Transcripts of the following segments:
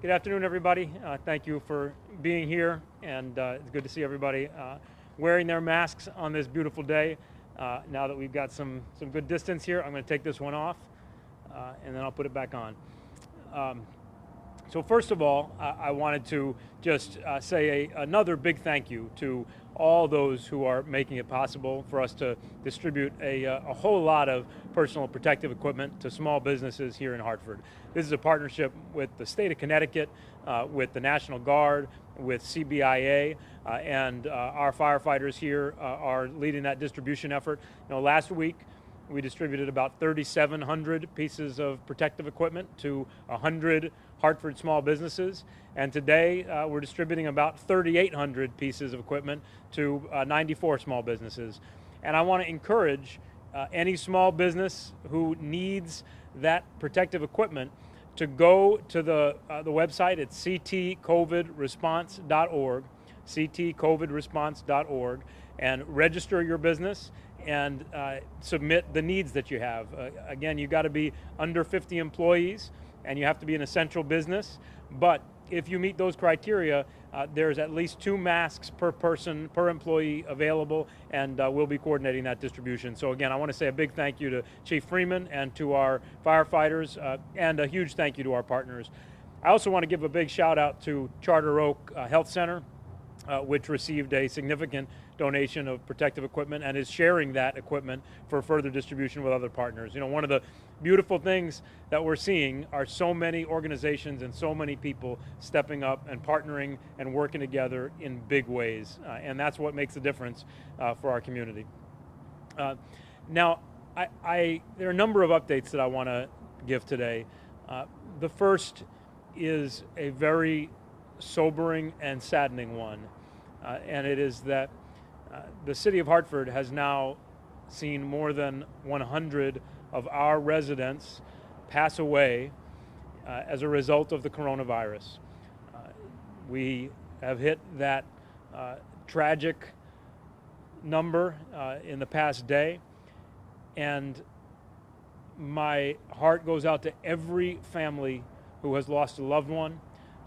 Good afternoon, everybody. Thank you for being here, and it's good to see everybody wearing their masks on this beautiful day. Now that we've got some good distance here, I'm going to take this one off, and then I'll put it back on. So first of all, I wanted to just say another big thank you to all those who are making it possible for us to distribute a whole lot of personal protective equipment to small businesses here in Hartford. This is a partnership with the state of Connecticut, with the National Guard, with CBIA, and our firefighters here are leading that distribution effort. Last week, we distributed about 3,700 pieces of protective equipment to 100 Hartford small businesses, and today we're distributing about 3,800 pieces of equipment to 94 small businesses. And I want to encourage any small business who needs that protective equipment to go to the website at ctcovidresponse.org, ctcovidresponse.org, and register your business and submit the needs that you have. Again, you got to be under 50 employees and you have to be an essential business, but if you meet those criteria, there's at least 2 masks per person, per employee available, and we'll be coordinating that distribution. So again, I want to say a big thank you to Chief Freeman and to our firefighters, and a huge thank you to our partners. I also want to give a big shout out to Charter Oak Health Center, which received a significant donation of protective equipment and is sharing that equipment for further distribution with other partners. One of the beautiful things that we're seeing are so many organizations and so many people stepping up and partnering and working together in big ways, and that's what makes a difference for our community. Now, there are a number of updates that I want to give today. The first is a very sobering and saddening one, and it is that the city of Hartford has now seen more than 100 of our residents pass away as a result of the coronavirus. We have hit that tragic number in the past day, and my heart goes out to every family who has lost a loved one,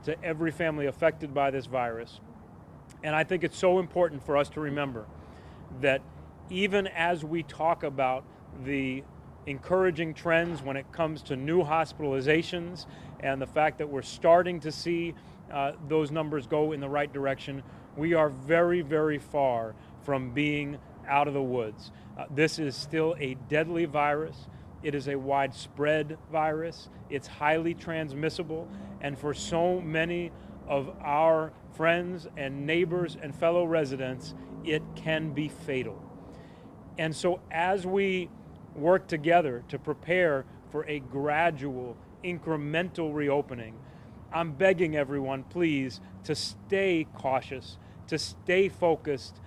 to every family affected by this virus. And I think it's so important for us to remember that even as we talk about the encouraging trends when it comes to new hospitalizations and the fact that we're starting to see those numbers go in the right direction, we are very, very far from being out of the woods. This is still a deadly virus. It is a widespread virus. It's highly transmissible, and for so many of our friends and neighbors and fellow residents, it can be fatal. And so as we work together to prepare for a gradual, incremental reopening, I'm begging everyone, please, to stay cautious, to stay focused,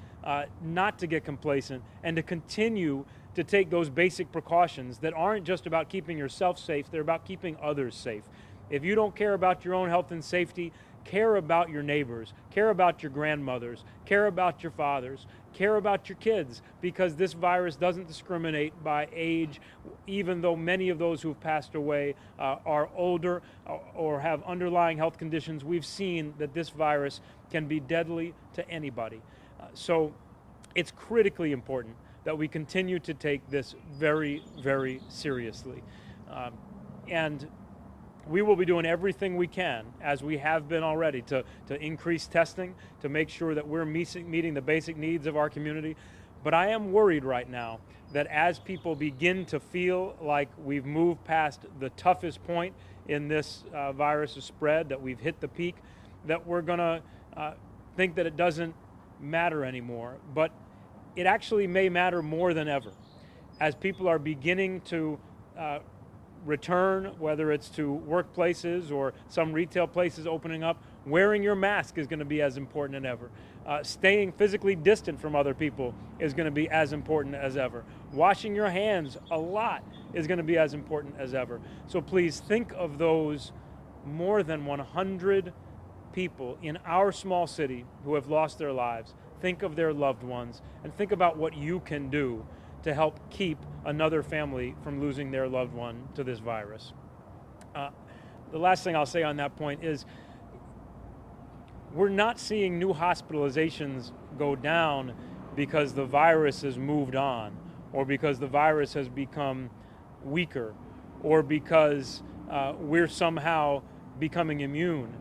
not to get complacent, and to continue to take those basic precautions that aren't just about keeping yourself safe, they're about keeping others safe. If you don't care about your own health and safety, care about your neighbors, care about your grandmothers, care about your fathers, care about your kids, because this virus doesn't discriminate by age, even though many of those who've passed away are older or have underlying health conditions. We've seen that this virus can be deadly to anybody. So it's critically important that we continue to take this very, very seriously. And we will be doing everything we can, as we have been already, to increase testing, to make sure that we're meeting the basic needs of our community. But I am worried right now that as people begin to feel like we've moved past the toughest point in this virus's spread, that we've hit the peak, that we're going to think that it doesn't matter anymore. But it actually may matter more than ever. As people are beginning to return, whether it's to workplaces or some retail places opening up, wearing your mask is going to be as important than ever. Staying physically distant from other people is going to be as important as ever. Washing your hands a lot is going to be as important as ever. So please think of those more than 100 people in our small city who have lost their lives. Think of their loved ones and think about what you can do to help keep another family from losing their loved one to this virus. the last thing I'll say on that point is we're not seeing new hospitalizations go down because the virus has moved on, or because the virus has become weaker, or because we're somehow becoming immune.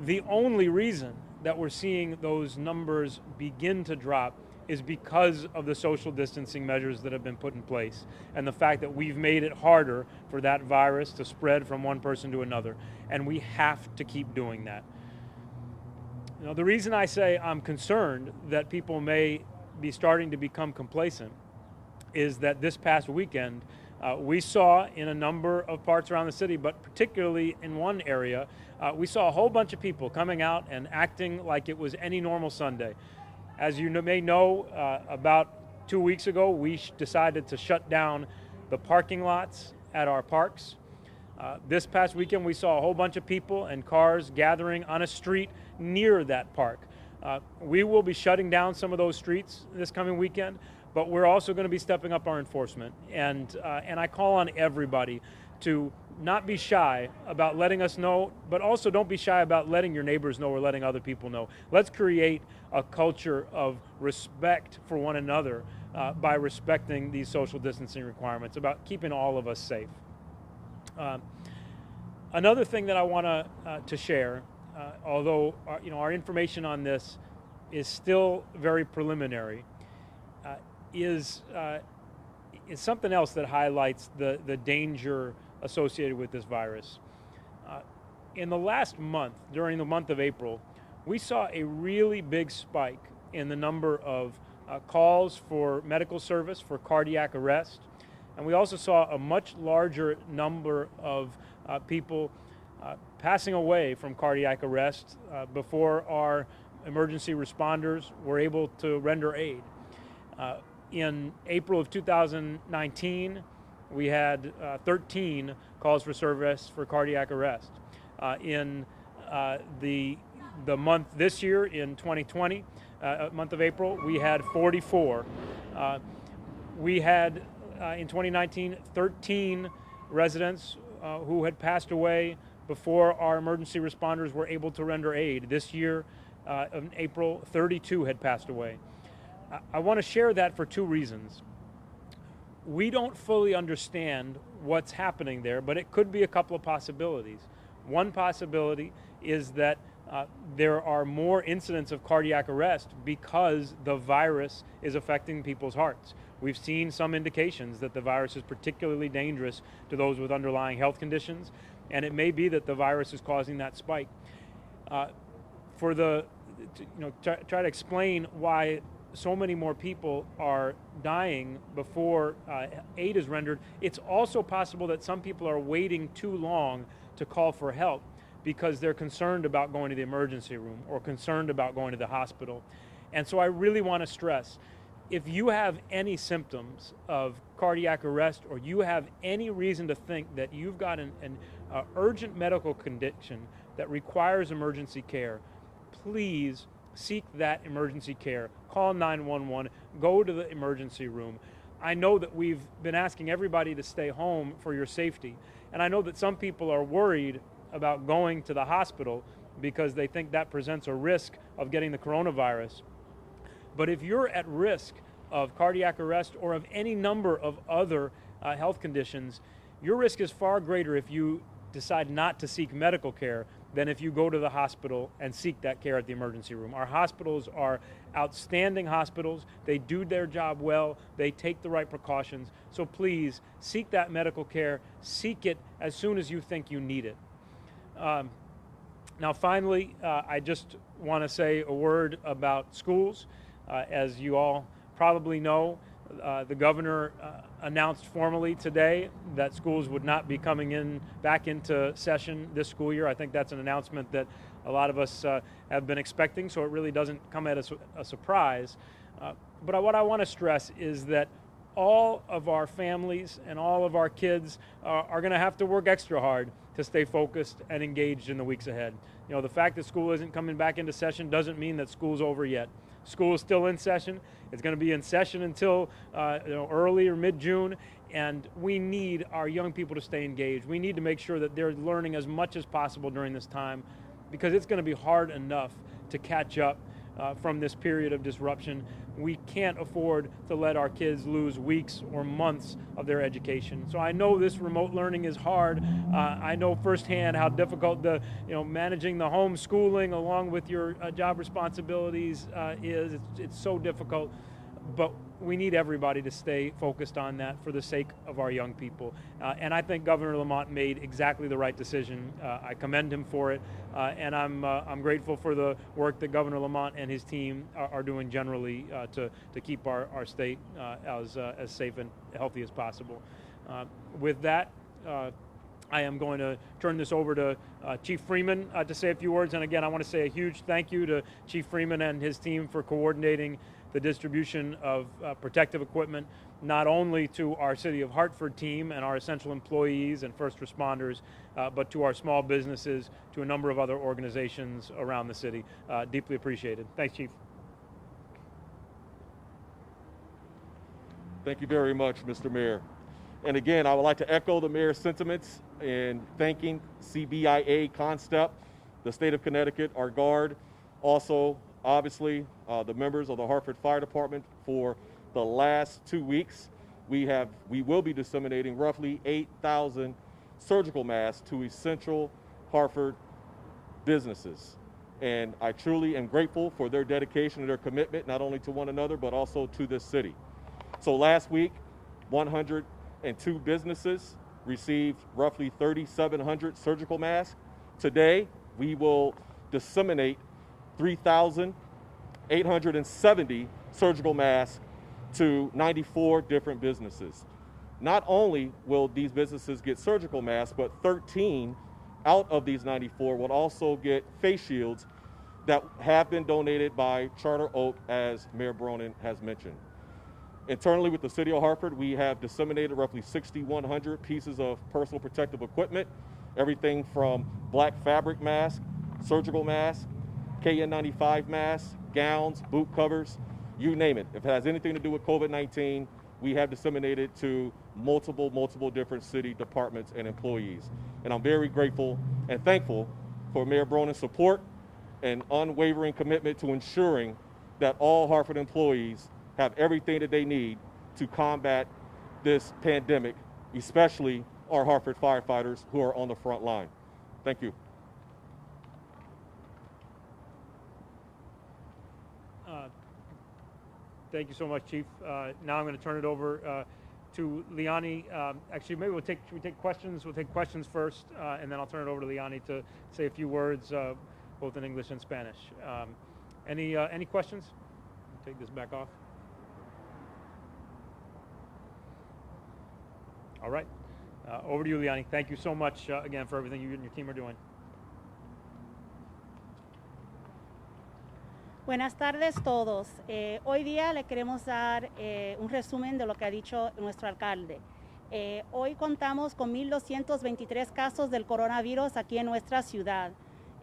The only reason that we're seeing those numbers begin to drop is because of the social distancing measures that have been put in place, and the fact that we've made it harder for that virus to spread from one person to another, and we have to keep doing that. You know, the reason I say I'm concerned that people may be starting to become complacent is that this past weekend we saw in a number of parts around the city, but particularly in one area, we saw a whole bunch of people coming out and acting like it was any normal Sunday. As you may know, about 2 weeks ago, we decided to shut down the parking lots at our parks. This past weekend, we saw a whole bunch of people and cars gathering on a street near that park. We will be shutting down some of those streets this coming weekend, but we're also going to be stepping up our enforcement. And I call on everybody to not be shy about letting us know, but also don't be shy about letting your neighbors know or letting other people know. Let's create a culture of respect for one another by respecting these social distancing requirements, about keeping all of us safe. Another thing that I want to share, although our information on this is still very preliminary, is something else that highlights the danger associated with this virus. In the last month, during the month of April, we saw a really big spike in the number of calls for medical service for cardiac arrest, and we also saw a much larger number of people passing away from cardiac arrest before our emergency responders were able to render aid. In April of 2019, we had 13 calls for service for cardiac arrest. In the month this year, in 2020, month of April, we had 44. We had, in 2019, 13 residents who had passed away before our emergency responders were able to render aid. This year, in April, 32 had passed away. I want to share that for two reasons. We don't fully understand what's happening there, but it could be a couple of possibilities. One possibility is that there are more incidents of cardiac arrest because the virus is affecting people's hearts. We've seen some indications that the virus is particularly dangerous to those with underlying health conditions, and it may be that the virus is causing that spike. Try to explain why so many more people are dying before aid is rendered. It's also possible that some people are waiting too long to call for help because they're concerned about going to the emergency room or concerned about going to the hospital. And so I really want to stress, if you have any symptoms of cardiac arrest, or you have any reason to think that you've got an urgent medical condition that requires emergency care, please seek that emergency care. Call 911, go to the emergency room. I know that we've been asking everybody to stay home for your safety, and I know that some people are worried about going to the hospital because they think that presents a risk of getting the coronavirus. But if you're at risk of cardiac arrest or of any number of other health conditions, your risk is far greater if you decide not to seek medical care than if you go to the hospital and seek that care at the emergency room. Our hospitals are outstanding hospitals. They do their job well. They take the right precautions. So please seek that medical care. Seek it as soon as you think you need it. Now finally, I just want to say a word about schools. As you all probably know, the governor announced formally today that schools would not be coming back into session this school year. I think that's an announcement that a lot of us have been expecting, so it really doesn't come as a surprise. But what I want to stress is that all of our families and all of our kids are going to have to work extra hard to stay focused and engaged in the weeks ahead. You know, the fact that school isn't coming back into session doesn't mean that school's over yet. School is still in session. It's going to be in session until early or mid-June, And we need our young people to stay engaged. We need to make sure that they're learning as much as possible during this time, because it's going to be hard enough to catch up from this period of disruption. We can't afford to let our kids lose weeks or months of their education. So I know this remote learning is hard. I know firsthand how difficult managing the homeschooling along with your job responsibilities is. It's so difficult, but we need everybody to stay focused on that for the sake of our young people. And I think Governor Lamont made exactly the right decision. I commend him for it, and I'm grateful for the work that Governor Lamont and his team are doing generally to keep our state as safe and healthy as possible. With that, I am going to turn this over to Chief Freeman to say a few words. And again, I want to say a huge thank you to Chief Freeman and his team for coordinating the distribution of protective equipment, not only to our City of Hartford team and our essential employees and first responders, but to our small businesses, to a number of other organizations around the city. Deeply appreciated. Thanks, Chief. Thank you very much, Mr. Mayor. And again, I would like to echo the Mayor's sentiments in thanking CBIA Constep, the state of Connecticut, our Guard, also obviously the members of the Hartford Fire Department for the last 2 weeks. We will be disseminating roughly 8,000 surgical masks to essential Hartford businesses. And I truly am grateful for their dedication and their commitment, not only to one another, but also to this city. So last week, 102 businesses received roughly 3,700 surgical masks. Today, we will disseminate 3,870 surgical masks to 94 different businesses. Not only will these businesses get surgical masks, but 13 out of these 94 will also get face shields that have been donated by Charter Oak, as Mayor Bronin has mentioned. Internally with the City of Hartford, we have disseminated roughly 6,100 pieces of personal protective equipment, everything from black fabric masks, surgical masks, KN95 masks, gowns, boot covers, you name it. If it has anything to do with COVID-19, we have disseminated to multiple different city departments and employees. And I'm very grateful and thankful for Mayor Bronin's support and unwavering commitment to ensuring that all Hartford employees have everything that they need to combat this pandemic, especially our Hartford firefighters who are on the front line. Thank you. Thank you so much, Chief. Now I'm going to turn it over to Liani. Actually, maybe should we take questions? We'll take questions first, and then I'll turn it over to Liani to say a few words, both in English and Spanish. Any questions? Take this back off. All right. Over to you, Liani. Thank you so much again for everything you and your team are doing. Buenas tardes todos. Hoy día le queremos dar un resumen de lo que ha dicho nuestro alcalde. Hoy contamos con 1,223 casos del coronavirus aquí en nuestra ciudad.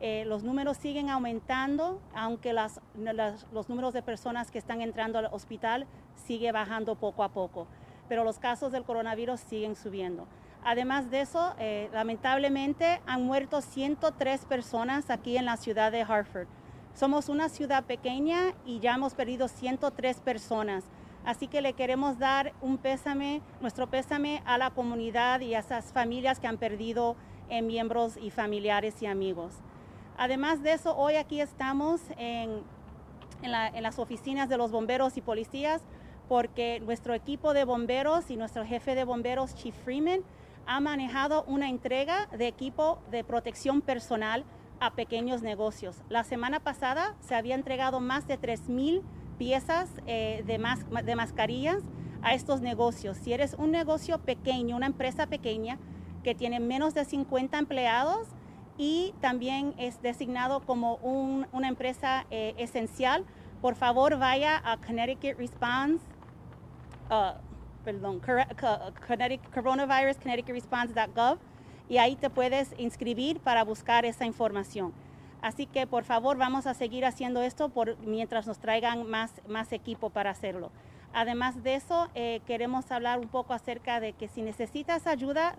Los números siguen aumentando, aunque los números de personas que están entrando al hospital sigue bajando poco a poco, pero los casos del coronavirus siguen subiendo. Además de eso, lamentablemente han muerto 103 personas aquí en la ciudad de Hartford. Somos una ciudad pequeña y ya hemos perdido 103 personas. Así que le queremos dar nuestro pésame a la comunidad y a esas familias que han perdido miembros y familiares y amigos. Además de eso, hoy aquí estamos en las oficinas de los bomberos y policías porque nuestro equipo de bomberos y nuestro jefe de bomberos, Chief Freeman, ha manejado una entrega de equipo de protección personal a pequeños negocios. La semana pasada se había entregado más de 3,000 piezas de mascarillas a estos negocios. Si eres un negocio pequeño, una empresa pequeña que tiene menos de 50 empleados y también es designado como una empresa esencial, por favor vaya a coronavirus.gov y ahí te puedes inscribir para buscar esa información. Así que por favor vamos a seguir haciendo esto mientras nos traigan más equipo para hacerlo. Además de eso, queremos hablar un poco acerca de que si necesitas ayuda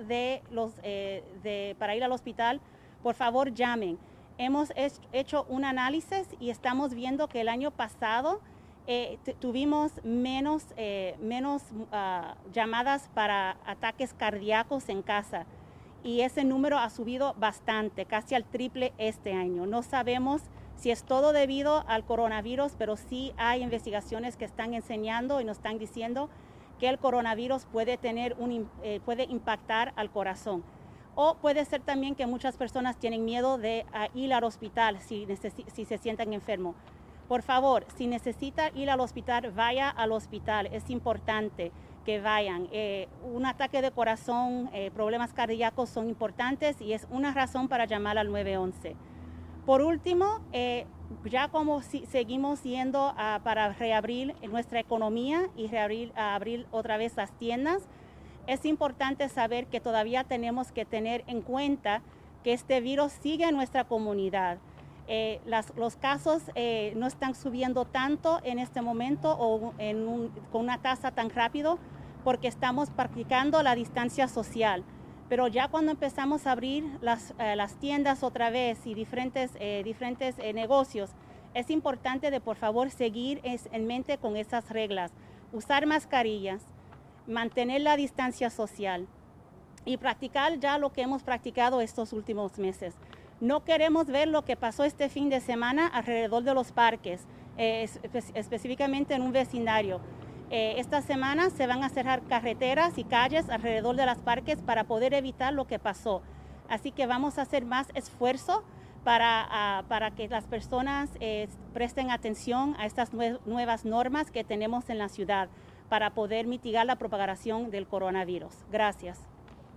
para ir al hospital, por favor llamen. Hemos hecho un análisis y estamos viendo que el año pasado tuvimos menos llamadas para ataques cardíacos en casa. Y ese número ha subido bastante, casi al triple este año. No sabemos si es todo debido al coronavirus, pero sí hay investigaciones que están enseñando y nos están diciendo que el coronavirus puede impactar al corazón. O puede ser también que muchas personas tienen miedo de ir al hospital si se sienten enfermos. Por favor, si necesita ir al hospital, vaya al hospital. Es importante que vayan. Un ataque de corazón, problemas cardíacos son importantes y es una razón para llamar al 911. Por último, ya como seguimos yendo para reabrir nuestra economía y abrir otra vez las tiendas, es importante saber que todavía tenemos que tener en cuenta que este virus sigue en nuestra comunidad. Los casos no están subiendo tanto en este momento o con una tasa tan rápido porque estamos practicando la distancia social. Pero ya cuando empezamos a abrir las tiendas otra vez y diferentes negocios, es importante de por favor seguir en mente con esas reglas. Usar mascarillas, mantener la distancia social y practicar ya lo que hemos practicado estos últimos meses. No queremos ver lo que pasó este fin de semana alrededor de los parques, específicamente en un vecindario. Esta semana se van a cerrar carreteras y calles alrededor de los parques para poder evitar lo que pasó. Así que vamos a hacer más esfuerzo para que las personas presten atención a estas nuevas normas que tenemos en la ciudad para poder mitigar la propagación del coronavirus. Gracias.